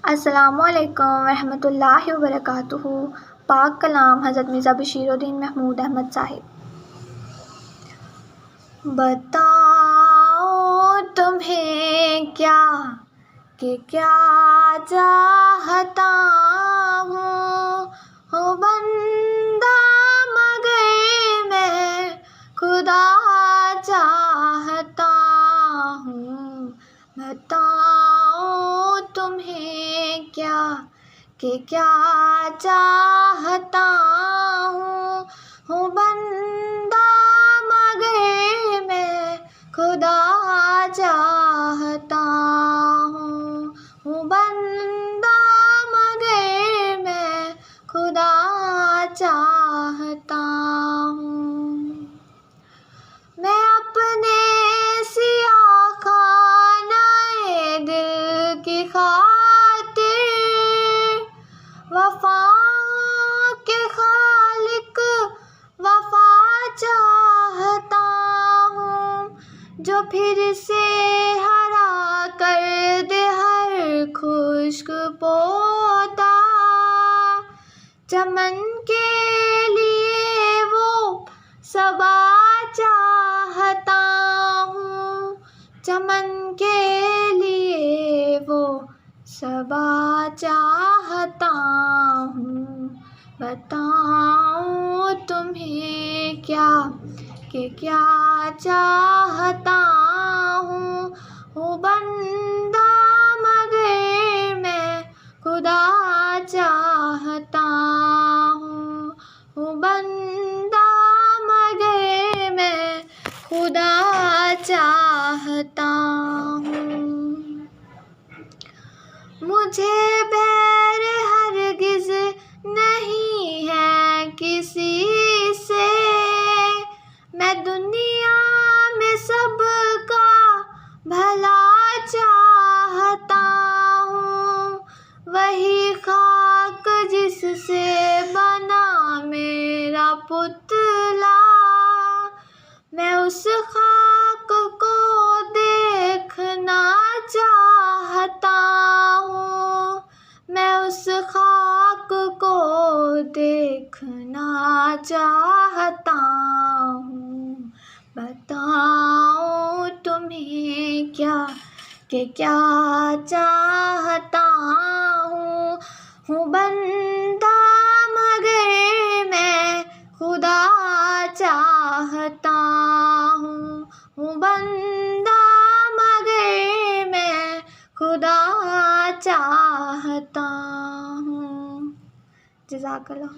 अस्सलामुअलैकुम रहमतुल्लाहि व बरकातुहू। पाक कलाम हज़रत मिर्ज़ा बशीरुद्दीन महमूद अहमद साहिब। बताओ तुम्हें क्या कि क्या चाहता हूँ बंदा मगर मैं खुदा चाहता हूँ। बताओ तुम्हें क्या कि क्या चाहता हूँ बंदा मगर मैं खुदा चाहता हूँ बंदा मगर मैं खुदा चाहता हूँ। मैं अपने सियाह खानाए दिल की खातिर वफा के खालिक वफा चाहता हूँ, जो फिर से हरा कर दे हर खुश्क पोता चमन के लिए वो सबा चाहता हूँ, चमन के लिए वो सबा चाहता हूँ। बताओ तुम्हें क्या कि क्या चाहता हूँ बंदा मगर मैं खुदा चाहता हूँ बंदा मगर मैं खुदा चाहता हूँ। मुझे बैर हरगिज़ नहीं है किसी से, मैं दुनिया में सबका भला चाहता हूँ। वही खाक जिससे बना मेरा पुतला, मैं उस खाक को देखना चाहता हूँ, मैं उस खाक को देखना चाहता हूँ। बताओ तुम्हें क्या कि क्या चाहता हूँ बंदा मगर मैं खुदा चाहता हूँ बंदा मगर मैं खुदा चाहता हूँ। जज़ाकल्लाह।